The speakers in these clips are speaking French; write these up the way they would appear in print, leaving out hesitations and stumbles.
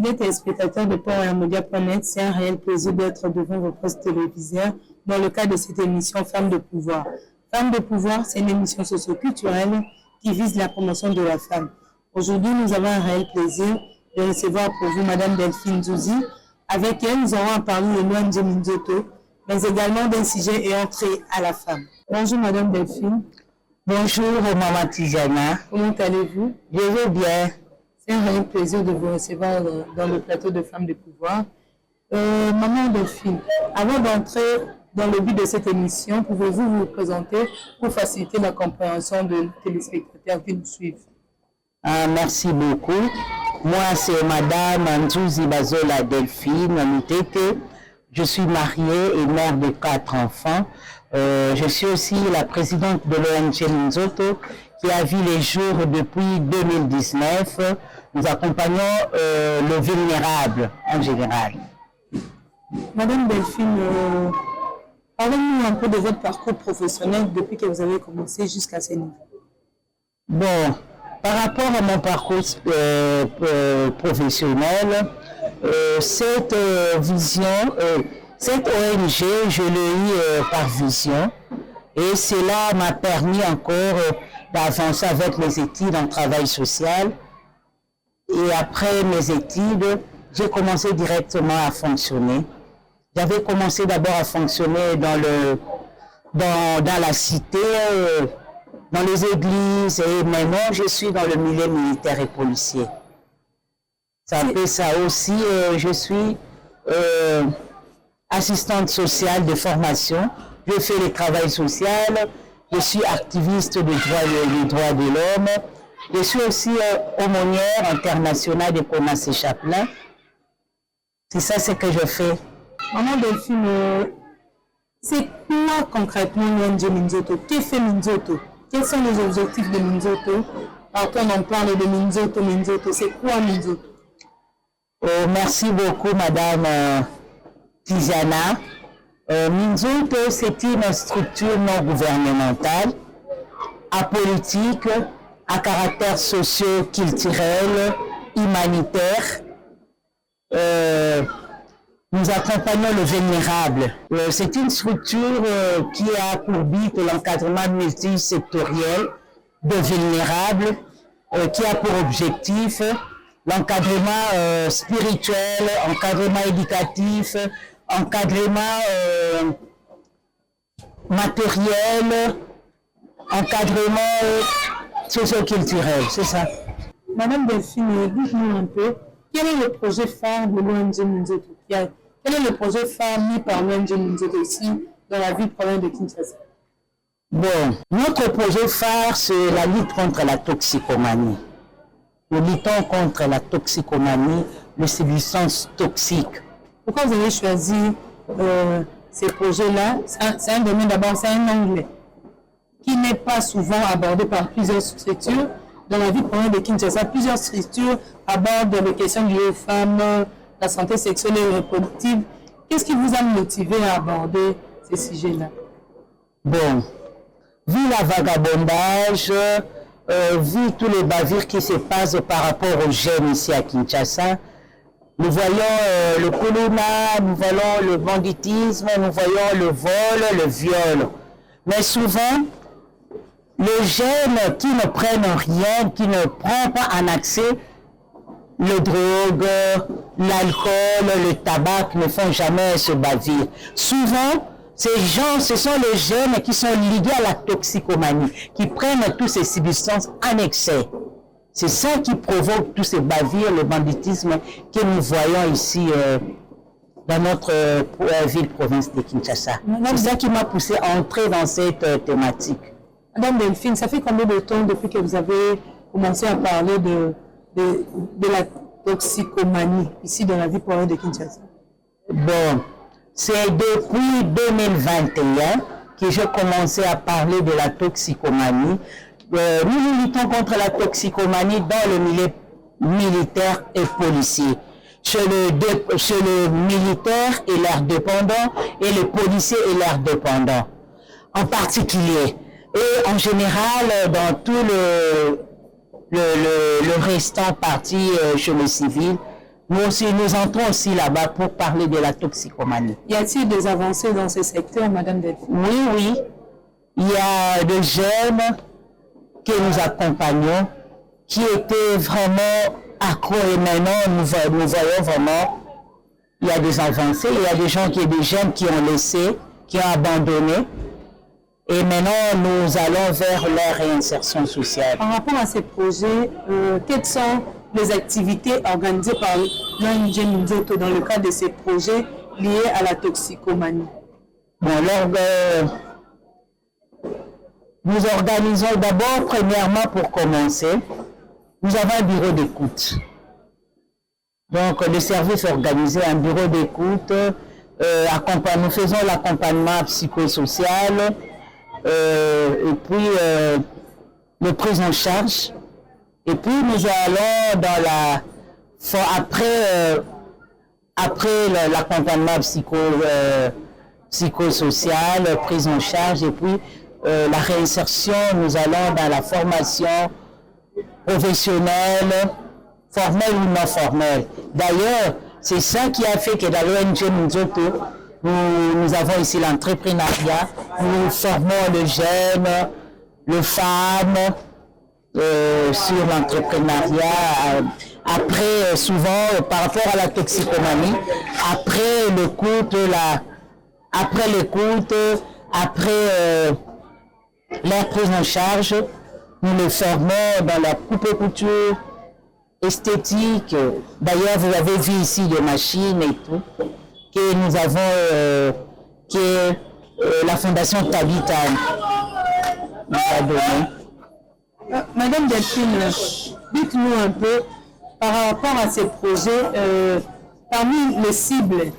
Fidèles téléspectateurs de PortRoyalMedia.net, c'est un réel plaisir d'être devant vos postes téléviseurs dans le cadre de cette émission Femmes de pouvoir. Femmes de pouvoir, c'est une émission socio-culturelle qui vise la promotion de la femme. Aujourd'hui, nous avons un réel plaisir de recevoir pour vous Madame Delphine Zouzi. Avec elle, nous aurons à parler de l'ONG Minzoto, mais également d'un sujet ayant trait à la femme. Bonjour Madame Delphine. Bonjour Maman Tijana. Comment allez-vous? Je vais bien. C'est un réel plaisir de vous recevoir dans le plateau de Femmes de pouvoir. Maman Delphine, avant d'entrer dans le but de cette émission, pouvez-vous vous présenter pour faciliter la compréhension de téléspectateurs qui nous suivent? Merci beaucoup. Moi, c'est Madame Nzouzi Bazola Delphine Mutete. Je suis mariée et mère de 4 enfants. Je suis aussi la présidente de l'ONG Minzoto qui a vu les jours depuis 2019. Nous accompagnons le vulnérable en général. Madame Delphine, parlez-nous un peu de votre parcours professionnel depuis que vous avez commencé jusqu'à ce niveau. Bon, par rapport à mon parcours professionnel, cette vision, cette ONG, je l'ai eue par vision et cela m'a permis encore d'avancer avec mes études en travail social. Et après mes études, j'ai commencé directement à fonctionner. J'avais commencé d'abord à fonctionner dans la cité, dans les églises, et maintenant je suis dans le milieu militaire et policier. Ça fait ça aussi. Je suis assistante sociale de formation. Je fais le travail social. Je suis activiste des droits de l'homme. Je suis aussi aumônière internationale de Conas et Chaplain. C'est ça ce que je fais. Maman Delphine, c'est quoi concrètement l'ONG Minzoto? Que fait Minzoto? Quels sont les objectifs de Minzoto? Alors quand on parle de Minzoto, c'est quoi Minzoto? Merci beaucoup Madame Tijana. Minzoto, c'est une structure non gouvernementale, apolitique, à caractère socio-culturel, humanitaire. Nous accompagnons le vulnérable. C'est une structure qui a pour but l'encadrement multisectoriel de vulnérables, qui a pour objectif l'encadrement spirituel, encadrement éducatif, encadrement matériel, encadrement socio-culturel, c'est ça. Madame Delphine, dites-nous un peu, quel est le projet phare de l'ONG Minzoto? Quel est le projet phare mis par l'ONG Minzoto ici, dans la ville province de Kinshasa? Bon, notre projet phare, c'est la lutte contre la toxicomanie. Nous luttons contre la toxicomanie, les substances toxiques. Pourquoi vous avez choisi ces projets-là? C'est un domaine d'abord, c'est un angle qui n'est pas souvent abordé par plusieurs structures. Dans la vie province de Kinshasa, plusieurs structures abordent les questions liées aux femmes, la santé sexuelle et reproductive. Qu'est-ce qui vous a motivé à aborder ces sujets-là? Bon, vu la vagabondage, vu tous les bavures qui se passent par rapport aux jeunes ici à Kinshasa, nous voyons le colonna, nous voyons le banditisme, nous voyons le vol, le viol. Mais souvent, les jeunes qui ne prennent rien, qui ne prennent pas en accès le drogue, l'alcool, le tabac, ne font jamais ce bavure. Souvent, ces gens, ce sont les jeunes qui sont liés à la toxicomanie, qui prennent toutes ces substances en excès. C'est ça qui provoque tous ces bavures, le banditisme que nous voyons ici dans notre ville province de Kinshasa. C'est ça qui m'a poussé à entrer dans cette thématique. Madame Delphine, ça fait combien de temps depuis que vous avez commencé à parler de la toxicomanie ici dans la ville province de Kinshasa? Bon, c'est depuis 2021 que j'ai commencé à parler de la toxicomanie. Nous luttons contre la toxicomanie dans le milieu militaire et policier. Chez le militaire et leurs dépendants et les policiers et leurs dépendants en particulier. Et en général, dans tout le restant parti chez les civils, nous entrons aussi là-bas pour parler de la toxicomanie. Y a-t-il des avancées dans ce secteur, Madame Delphine? Oui, oui. Il y a des jeunes que nous accompagnons qui étaient vraiment accros et maintenant nous voyons vraiment il y a des avancées, il y a des gens des jeunes qui ont laissé, qui ont abandonné et maintenant nous allons vers leur réinsertion sociale. Par rapport à ces projets, quelles sont les activités organisées par l'ONG Minzoto dans le cadre de ces projets liés à la toxicomanie? Bon, alors, nous organisons d'abord, premièrement, pour commencer, nous avons un bureau d'écoute. Donc, le service organisé, un bureau d'écoute, nous faisons l'accompagnement psychosocial, et puis le prise en charge. Et puis, nous allons dans après l'accompagnement psychosocial, prise en charge, et puis la réinsertion, nous allons dans la formation professionnelle, formelle ou non formelle. D'ailleurs, c'est ça qui a fait que dans l'ONG Minzoto, nous avons ici l'entrepreneuriat, nous formons le jeune, le femme sur l'entrepreneuriat. Après, souvent, par rapport à la toxicomanie, après l'écoute, la prise en charge, nous les formons dans la coupe-couture, esthétique. D'ailleurs, vous avez vu ici des machines et tout, que nous avons, que la Fondation Tabita nous a donné. Madame Delphine, dites-nous un peu, par rapport à ces projets, parmi les cibles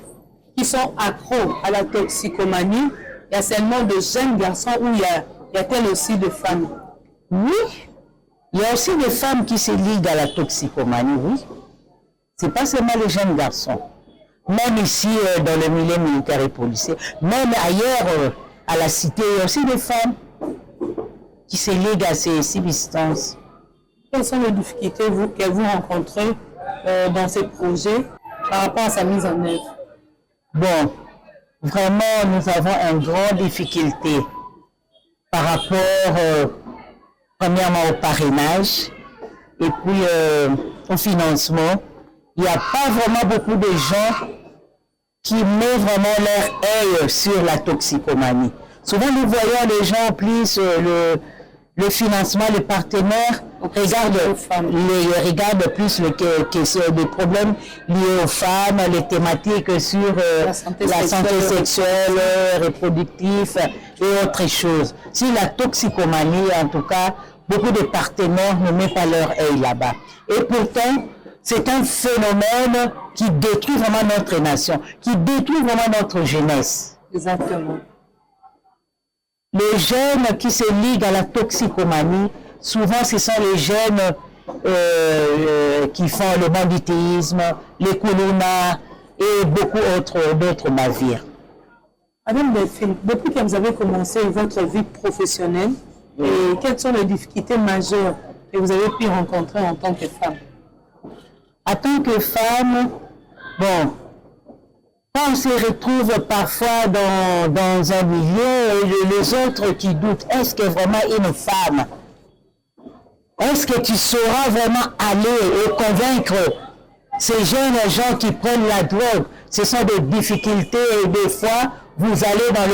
qui sont accros à la toxicomanie, il y a seulement de jeunes garçons ou il y a-t-il aussi de femmes? Oui, il y a aussi des femmes qui se liguent à la toxicomanie, oui. Ce n'est pas seulement les jeunes garçons. Même ici, dans le milieu militaire et policier, même ailleurs, à la cité, il y a aussi des femmes qui se liguent à ces substances. Quelles sont les difficultés que vous rencontrez dans ces projets par rapport à sa mise en œuvre? Bon, vraiment, nous avons une grande difficulté par rapport, premièrement, au parrainage et puis au financement. Il n'y a pas vraiment beaucoup de gens qui mettent vraiment leur œil sur la toxicomanie. Souvent, nous voyons les gens plus le financement, les partenaires regardent plus les problèmes liés aux femmes, les thématiques sur la santé sexuelle, reproductive et autres choses. Si la toxicomanie, en tout cas, beaucoup de partenaires ne mettent pas leur œil là-bas. Et pourtant, c'est un phénomène qui détruit vraiment notre nation, qui détruit vraiment notre jeunesse. Exactement. Les jeunes qui se liguent à la toxicomanie, souvent ce sont les jeunes qui font le banditisme, les koulouna et beaucoup d'autres navires. Madame Delphine, depuis que vous avez commencé votre vie professionnelle, et quelles sont les difficultés majeures que vous avez pu rencontrer en tant que femme? En tant que femme, bon, quand on se retrouve parfois dans un milieu, les autres qui doutent, est-ce que vraiment une femme, est-ce que tu sauras vraiment aller et convaincre ces jeunes gens qui prennent la drogue? Ce sont des difficultés et des fois, vous allez dans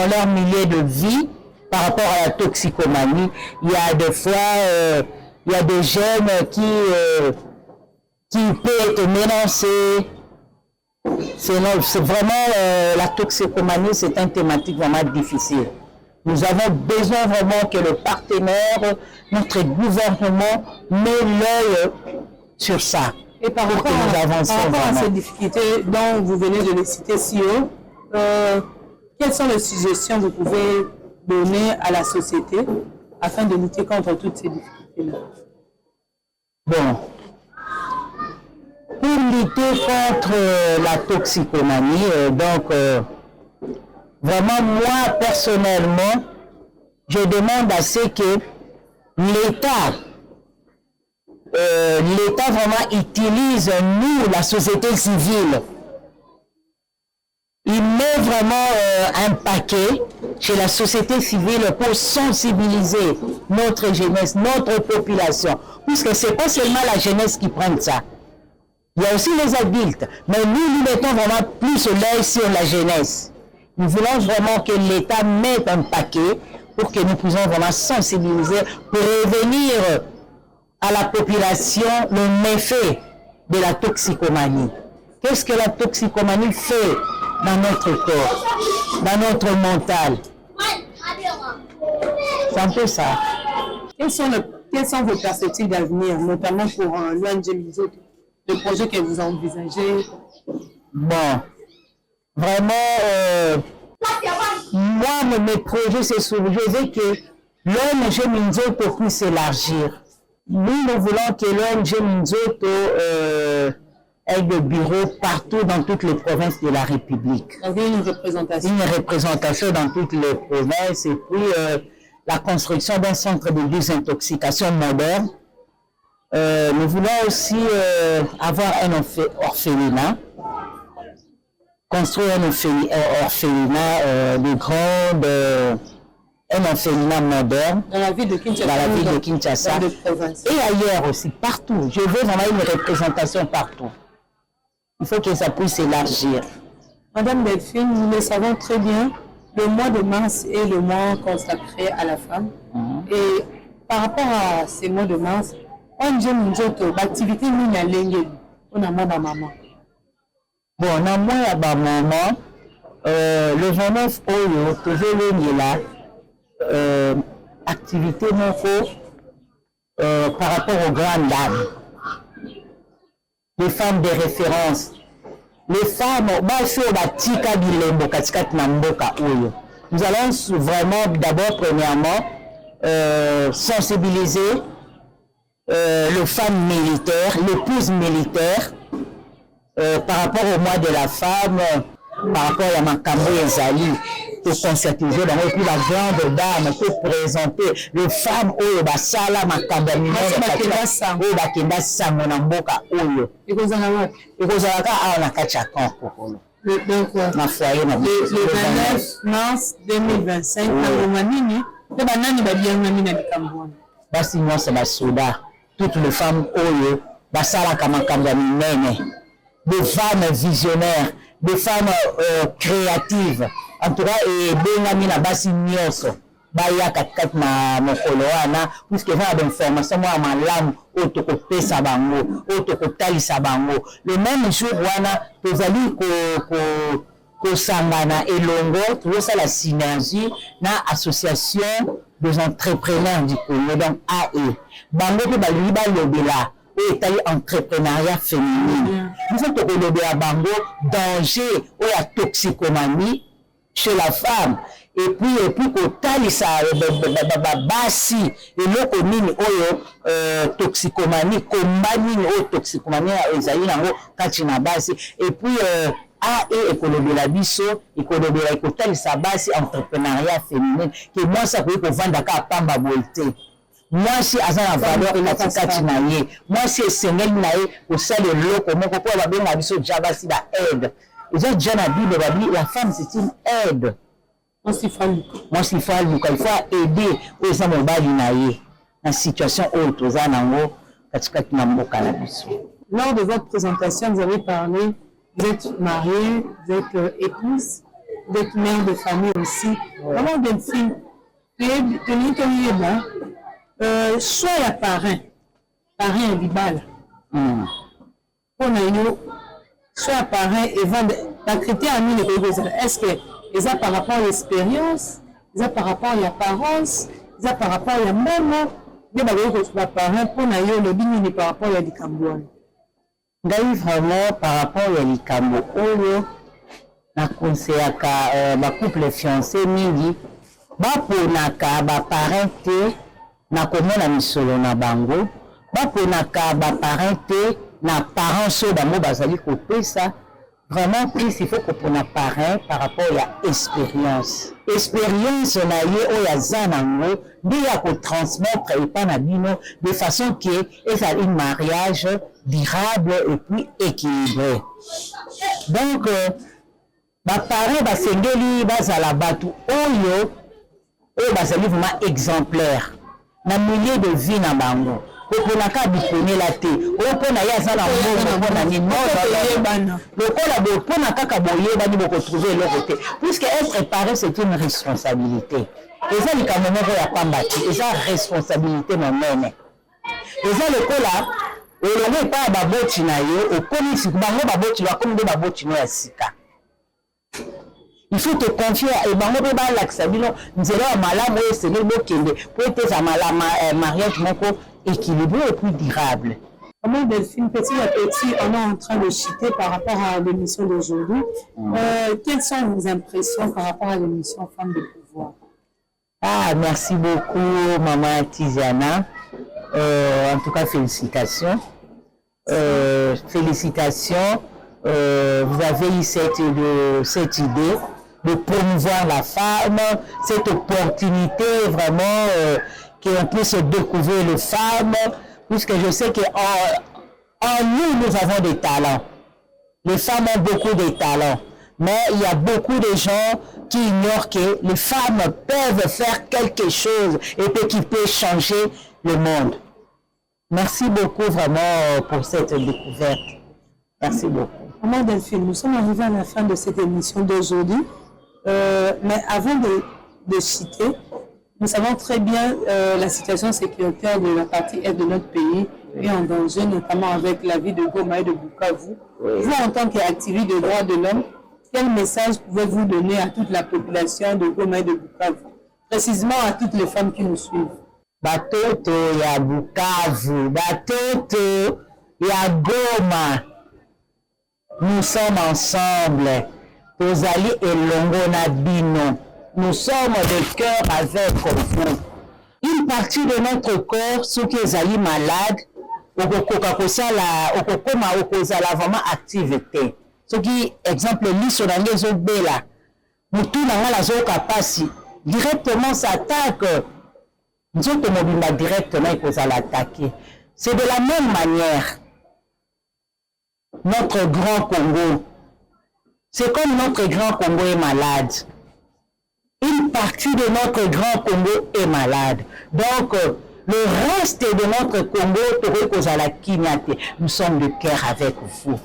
leur milieu de vie par rapport à la toxicomanie. Il y a des fois, il y a des jeunes qui peuvent être menacés. C'est vraiment la toxicomanie, c'est une thématique vraiment difficile. Nous avons besoin vraiment que le partenaire, notre gouvernement, met l'œil sur ça. Et par rapport à ces difficultés dont vous venez de les citer si haut, quelles sont les suggestions que vous pouvez donner à la société afin de lutter contre toutes ces difficultés-là? Bon. Pour lutter contre la toxicomanie, vraiment moi personnellement, je demande à ce que l'État l'État vraiment utilise nous, la société civile. Il met vraiment un paquet chez la société civile pour sensibiliser notre jeunesse, notre population. Puisque ce n'est pas seulement la jeunesse qui prend ça. Il y a aussi les adultes. Mais nous mettons vraiment plus l'œil sur la jeunesse. Nous voulons vraiment que l'État mette un paquet pour que nous puissions vraiment sensibiliser, prévenir à la population le méfait de la toxicomanie. Qu'est-ce que la toxicomanie fait dans notre corps, dans notre mental? C'est un peu ça. Quelles sont vos perspectives d'avenir, notamment pour l'ONG Mizo, le projet que vous envisagez? Bon, vraiment, moi, mes projets, c'est sur, je veux que l'ONG Minzoto puisse s'élargir. Nous voulons que l'ONG Minzoto ait des bureaux partout dans toutes les provinces de la République. Donc, une représentation. Une représentation dans toutes les provinces et puis la construction d'un centre de désintoxication moderne. Nous voulons aussi avoir un orphelinat, construire un orphelinat de grande, un orphelinat moderne dans la ville de Kinshasa, et ailleurs aussi, partout. Je veux vraiment une représentation partout. Il faut que ça puisse s'élargir. Madame Delphine, nous le savons très bien, le mois de mars est le mois consacré à la femme. Et par rapport à ces mois de mars, on aime l'activité nous a l'engagé. On a moins de maman. Bon, on a moins de maman. Le 29 oyo, toujours le là, activité par rapport aux grandes dames. Les femmes de référence. Les femmes, nous allons vraiment d'abord, premièrement, sensibiliser les femmes militaires, l'épouse militaire, par rapport au mois de la femme, par rapport à Makambo et Zali, pour conscientiser, et puis la grande dame, pour présenter les femmes, oyo basala Makambo, oyo bakenda sango na mboka oyo. Ekozalaka awa na kati ya Kongo. Donc, le 29 mars 2025, basi nyonso basoda, toutes les femmes oyo basalaka makambo ya minene, des femmes visionnaires, des femmes créatives, en tout cas ebengami na basi nyonso baya katikati na mokolo wana puisque va d'information mwa malamu oyo tokopesa bango oyo tokotalisa bango le même jour wana tozali kosangana elongo tozosala synergie na association des entrepreneurs du Congo, donc AE bango mpe balingi balobela oyo etali entrepreneuriat féminin biso tokolobela bango danger oyo ya toxicomanie chez la femme et puis kotalisa basi eloko nini oyo toxicomanie komba nini oyo toxicomanie ezali nango kati na basi et puis AE ekolobela biso ekolobela ekotalisa basi entrepreneuriat féminin ke mwasi akoki kovandaka apamba boye te mwasi aza na valeur katikati na ye mwasi esengeli na ye kosala eloko moko mpo babenga biso ja basi ba aide eza déjà na Bible babi la femme c'est une aide. Mwasi faluka il faut aider oyo eza mobali na ye na situation oyo toza nango katikati na mboka na biso. Lors de votre présentation, vous avez parlé, vous êtes mariée, vous êtes épouse, vous êtes mère de famille aussi. Comment Delphine, soit il y a parrain à Bibal. Soit parrain et vendre la critère à nous est-ce que c'est par rapport à l'expérience, c'est par rapport à l'apparence, c'est par rapport à la même les parrain pour le bini par rapport à l'Ikambouane. D'ailleurs vraiment par rapport à l'Ikambouane, na conseillaka ba couple fiancé mingi ba ponaka ba parrain te na komona misolo na bango ba ponaka ba parrain te na parents so bango bazali kopesa vraiment plus il faut que pour un parrain par rapport à l'expérience. Expérience na ye o ya zanango de ya ko transmettre et pas na bino de façon que c'est un mariage durable et puis équilibré. Donc ba parents ba sengeli bazala batu oyo bazali vraiment exemplaire na milieu de vie na bango. Oponaka bipone la te opona ya zala mbongo pona ni non lokola bopona kaka boyeba ni boko trouver leur côté puisque être parent c'est une responsabilité eza likambo moko ya pambati eza responsabilité monene eza lokola olongo epai ya baboti na yo okomi bango baboti bakomi nde baboti no ya sika. Il faut te confier et bango pe balakisa bino nzela ya malamu oyo esengeli bokende po ete eza mariage moko équilibré et plus durable. Comment Delphine, petit à petit, on est en train de chuter par rapport à l'émission d'aujourd'hui. Quelles sont vos impressions par rapport à l'émission Femmes de pouvoir? Ah, merci beaucoup, maman Tiziana. En tout cas, félicitations. Félicitations. Vous avez eu cette idée de promouvoir la femme, cette opportunité vraiment qu'on puisse découvrir les femmes, puisque je sais qu'en nous avons des talents. Les femmes ont beaucoup de talents, mais il y a beaucoup de gens qui ignorent que les femmes peuvent faire quelque chose et puis qui peut changer le monde. Merci beaucoup vraiment pour cette découverte. Merci beaucoup. Maman Delphine, nous sommes arrivés à la fin de cette émission d'aujourd'hui, mais avant de citer, nous savons très bien la situation sécuritaire de la partie est de notre pays est en danger, notamment avec la vie de Goma et de Bukavu. Vous, en tant qu'activiste des droits de l'homme, quel message pouvez-vous donner à toute la population de Goma et de Bukavu, précisément à toutes les femmes qui nous suivent? Batoto ya Bukavu, batoto ya Goma, nous sommes ensemble. Tozali elongo na bino. Nous sommes de cœur avec vous. Une partie de notre corps, ceux qui sont malades, okozala vraiment activité. Ce qui, exemple, liso na ngezo bela, mutu na ngala zo kapasi, directement s'attaque. Nzoto mobimba directement ekozala attaquer. C'est de la même manière. Notre grand Congo, c'est comme notre grand Congo est malade. Une partie de notre grand Congo est malade. Donc, le reste de notre Congo, nous sommes de cœur avec vous.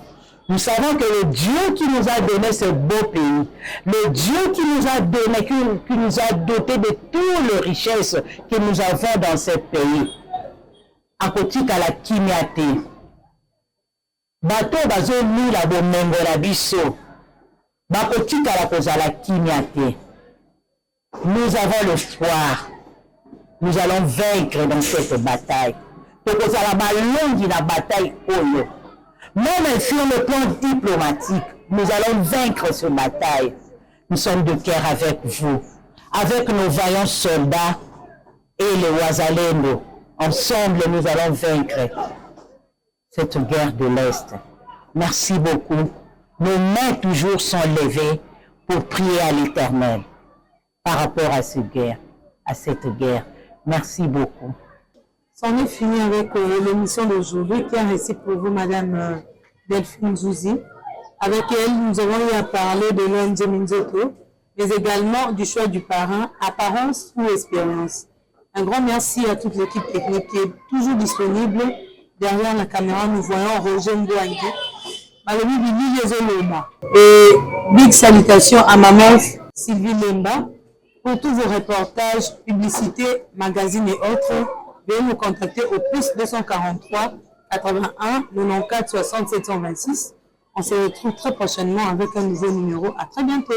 Nous savons que le Dieu qui nous a donné ce beau pays, le Dieu qui nous a donné, qui nous a doté de toutes les richesses que nous avons dans ce pays, à côté de la Kimiate, bateau bazo lula bomengo la biso, bakotika la kozala Kimiate. Nous avons l'espoir. Nous allons vaincre dans cette bataille. Parce que la bataille, même sur le plan diplomatique, nous allons vaincre cette bataille. Nous sommes de cœur avec vous, avec nos vaillants soldats et les Ouazalendo. Ensemble, nous allons vaincre cette guerre de l'Est. Merci beaucoup. Nos mains toujours sont levées pour prier à l'Éternel par rapport à cette guerre. Merci beaucoup. C'en est fini avec l'émission d'aujourd'hui qui a réussi pour vous, Madame Delphine Zouzi. Avec elle, nous avons eu à parler de l'ONG Minzoto, mais également du choix du parrain, apparence ou expérience. Un grand merci à toute l'équipe technique qui est toujours disponible. Derrière la caméra, nous voyons Roger Ndouangi, Malobi Bibi Yezoloma. Et big salutations à maman Sylvie Lemba. Pour tous vos reportages, publicités, magazines et autres, veuillez nous contacter au plus 243 81 94 60 726. On se retrouve très prochainement avec un nouveau numéro. À très bientôt.